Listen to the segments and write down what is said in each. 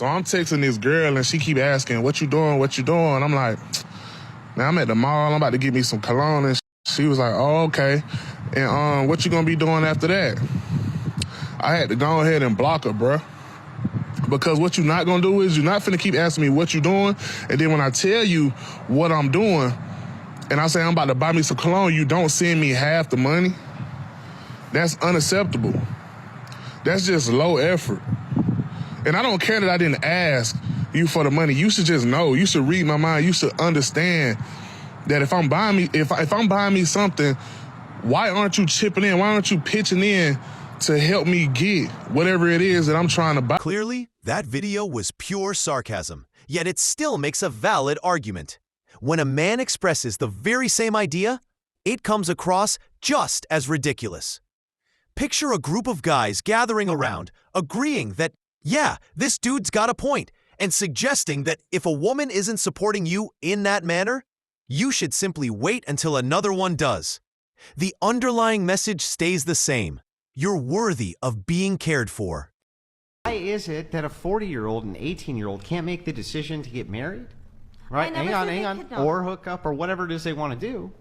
So I'm texting this girl, and she keep asking, what you doing, what you doing? I'm like, man, I'm at the mall. I'm about to get me some cologne. And she was like, oh, okay. And what you gonna be doing after that? I had to go ahead and block her, bruh. Because what you're not gonna do is you're not finna keep asking me what you doing, and then when I tell you what I'm doing, and I say I'm about to buy me some cologne, you don't send me half the money. That's unacceptable. That's just low effort. And I don't care that I didn't ask you for the money. You should just know. You should read my mind. You should understand that if I'm buying me something, why aren't you chipping in? Why aren't you pitching in to help me get whatever it is that I'm trying to buy? Clearly, that video was pure sarcasm, yet it still makes a valid argument. When a man expresses the very same idea, it comes across just as ridiculous. Picture a group of guys gathering around, agreeing that, yeah, this dude's got a point, and suggesting that if a woman isn't supporting you in that manner, you should simply wait until another one does. The underlying message stays the same. You're worthy of being cared for. Why is it that a 40-year-old and 18-year-old can't make the decision to get married? Right? Hang on. Or hook up or whatever it is they want to do.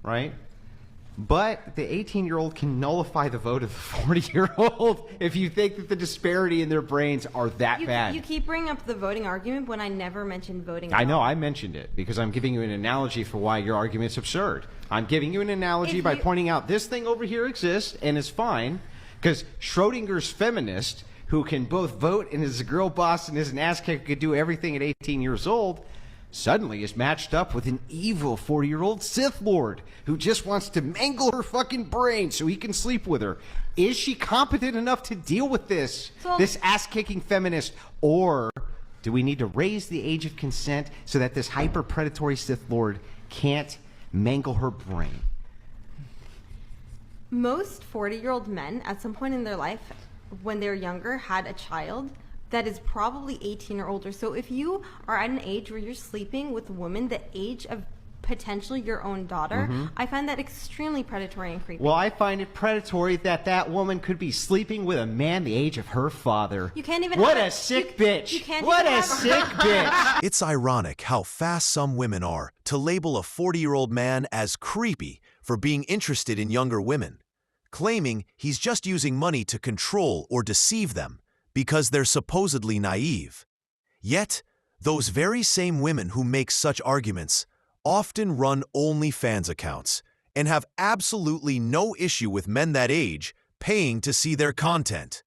Right? But the 18-year-old can nullify the vote of the 40-year-old if you think that the disparity in their brains are that bad. You keep bringing up the voting argument when I never mentioned voting at I know, all. I mentioned it because I'm giving you an analogy for why your argument's absurd. I'm giving you an analogy by pointing out this thing over here exists and is fine because Schrodinger's feminist, who can both vote and is a girl boss and is an ass kicker, could do everything at 18 years old, suddenly is matched up with an evil 40-year-old Sith Lord who just wants to mangle her fucking brain so he can sleep with her. Is she competent enough to deal with this ass-kicking feminist? Or do we need to raise the age of consent so that this hyper-predatory Sith Lord can't mangle her brain? Most 40-year-old men at some point in their life, when they're younger, had a child that is probably 18 or older. So if you are at an age where you're sleeping with a woman the age of potentially your own daughter, I find that extremely predatory and creepy. Well, I find it predatory that that woman could be sleeping with a man the age of her father. You can't even What a sick bitch. What a sick bitch. It's ironic how fast some women are to label a 40-year-old man as creepy for being interested in younger women, claiming he's just using money to control or deceive them because they're supposedly naive. Yet, those very same women who make such arguments often run OnlyFans accounts and have absolutely no issue with men that age paying to see their content.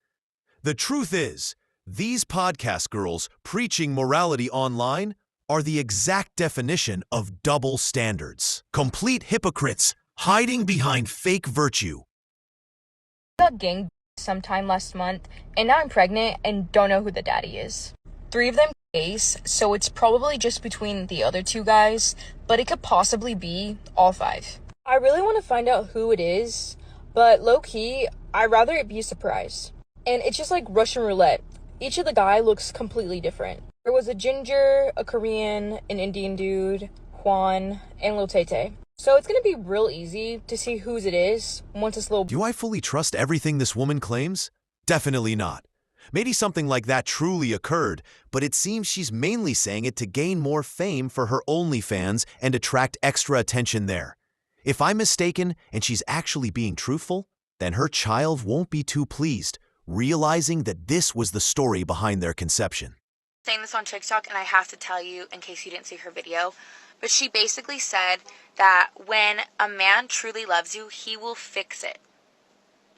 The truth is, these podcast girls preaching morality online are the exact definition of double standards. Complete hypocrites hiding behind fake virtue. Got gang sometime last month, and now I'm pregnant and don't know who the daddy is. 3 of them gays, so it's probably just between the other 2 guys, but it could possibly be all 5. I really want to find out who it is, but low-key, I'd rather it be a surprise. And it's just like Russian roulette. Each of the guy looks completely different. There was a ginger, a Korean, an Indian dude, Juan, and Lil Tay. So it's going to be real easy to see whose it is once this little... Do I fully trust everything this woman claims? Definitely not. Maybe something like that truly occurred, but it seems she's mainly saying it to gain more fame for her OnlyFans and attract extra attention there. If I'm mistaken and she's actually being truthful, then her child won't be too pleased, realizing that this was the story behind their conception. Saying this on TikTok, and I have to tell you in case you didn't see her video, but she basically said that when a man truly loves you, he will fix it.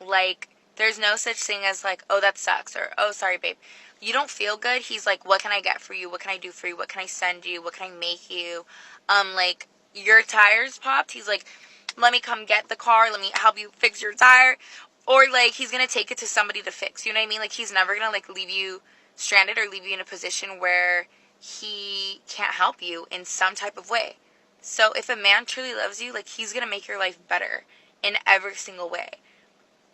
Like, there's no such thing as like, oh, that sucks, or oh, sorry, babe. You don't feel good. He's like, what can I get for you? What can I do for you? What can I send you? What can I make you? Like, your tires popped. He's like, let me come get the car. Let me help you fix your tire. Or like, he's going to take it to somebody to fix. You know what I mean? Like, he's never going to like leave you stranded or leave you in a position where he can't help you in some type of way. So if a man truly loves you, like, he's going to make your life better in every single way.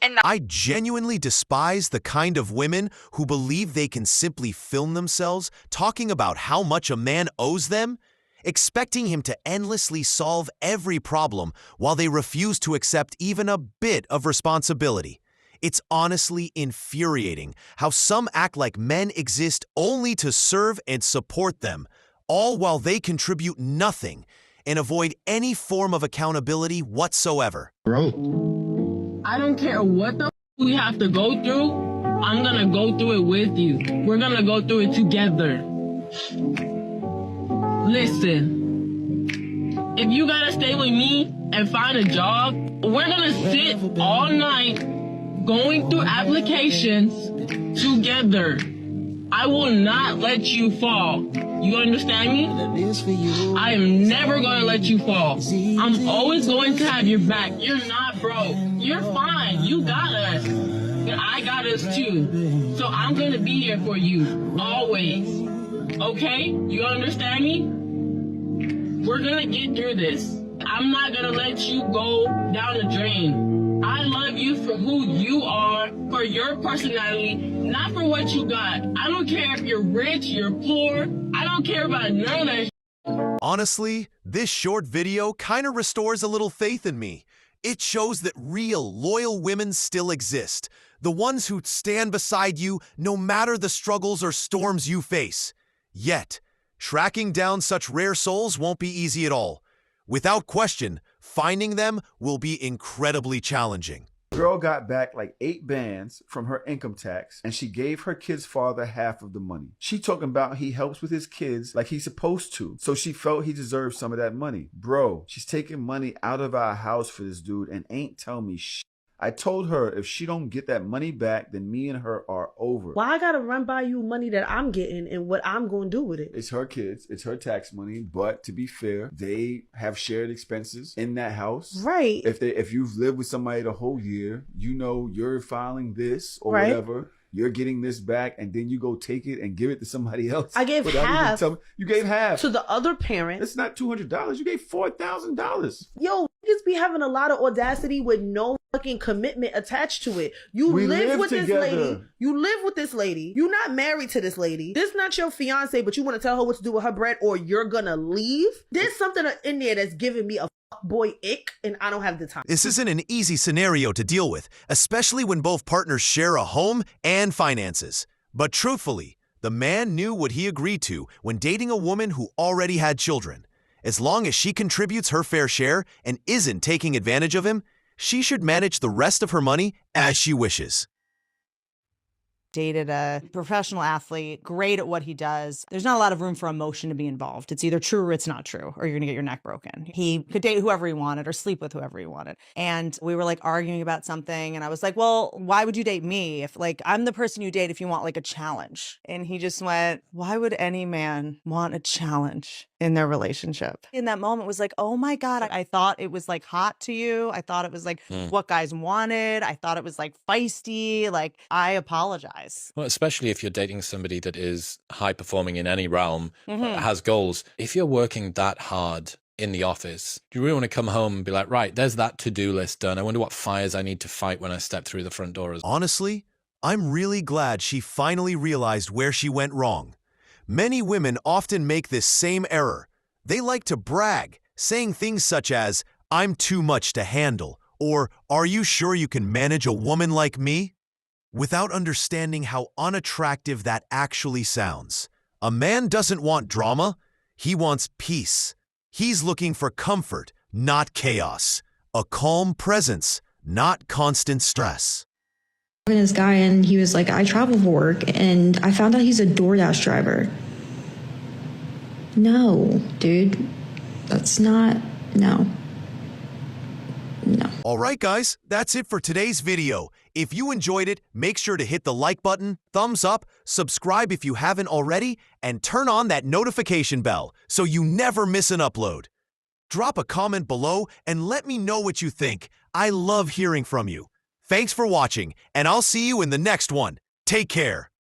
And I genuinely despise the kind of women who believe they can simply film themselves talking about how much a man owes them, expecting him to endlessly solve every problem while they refuse to accept even a bit of responsibility. It's honestly infuriating how some act like men exist only to serve and support them, all while they contribute nothing and avoid any form of accountability whatsoever. Bro, I don't care what the we have to go through. I'm gonna go through it with you. We're gonna go through it together. Listen, if you gotta stay with me and find a job, we're gonna sit all night going through applications together. I will not let you fall. You understand me? I am never gonna let you fall. I'm always going to have your back. You're not broke. You're fine. You got us. And I got us too. So I'm gonna be here for you. Always. Okay? You understand me? We're gonna get through this. I'm not gonna let you go down the drain. I love you for who you are, for your personality, not for what you got. I don't care if you're rich, you're poor. I don't care about none of that. Honestly, this short video kind of restores a little faith in me. It shows that real, loyal women still exist. The ones who stand beside you no matter the struggles or storms you face. Yet, tracking down such rare souls won't be easy at all. Without question, finding them will be incredibly challenging. Girl got back like 8 bands from her income tax, and she gave her kid's father half of the money. She talking about he helps with his kids like he's supposed to, so she felt he deserved some of that money. Bro, she's taking money out of our house for this dude and ain't telling me shit. I told her if she don't get that money back, then me and her are over. Why I gotta run by you money that I'm getting and what I'm gonna do with it? It's her kids, it's her tax money, but to be fair, they have shared expenses in that house. Right. If you've lived with somebody the whole year, you know you're filing this or right. whatever. You're getting this back, and then you go take it and give it to somebody else. I gave half. You gave half to the other parent. It's not $200. You gave $4,000. Yo, niggas be having a lot of audacity with no fucking commitment attached to it. You live with this lady. You live with this lady. You're not married to this lady. This not your fiance, but you want to tell her what to do with her bread, or you're gonna leave. There's something in there that's giving me a boy ick, and I don't have the time. This isn't an easy scenario to deal with, especially when both partners share a home and finances. But truthfully, the man knew what he agreed to when dating a woman who already had children. As long as she contributes her fair share and isn't taking advantage of him, she should manage the rest of her money as she wishes. Dated a professional athlete, great at what he does. There's not a lot of room for emotion to be involved. It's either true or it's not true, or you're gonna get your neck broken. He could date whoever he wanted or sleep with whoever he wanted. And we were like arguing about something, and I was like, well, why would you date me? If like, I'm the person you date if you want like a challenge. And he just went, why would any man want a challenge in their relationship? In that moment was like, oh my God, I thought it was like hot to you. I thought it was like what guys wanted. I thought it was like feisty. Like, I apologize. Well, especially if you're dating somebody that is high performing in any realm, has goals. If you're working that hard in the office, do you really want to come home and be like, right, there's that to-do list done. I wonder what fires I need to fight when I step through the front door. Honestly, I'm really glad she finally realized where she went wrong. Many women often make this same error. They like to brag, saying things such as, I'm too much to handle, or are you sure you can manage a woman like me? Without understanding how unattractive that actually sounds. A man doesn't want drama, he wants peace. He's looking for comfort, not chaos. A calm presence, not constant stress. This guy, and he was like, I travel for work, and I found out he's a DoorDash driver. No, dude, that's not, no. Alright guys, that's it for today's video. If you enjoyed it, make sure to hit the like button, thumbs up, subscribe if you haven't already, and turn on that notification bell so you never miss an upload. Drop a comment below and let me know what you think. I love hearing from you. Thanks for watching, and I'll see you in the next one. Take care.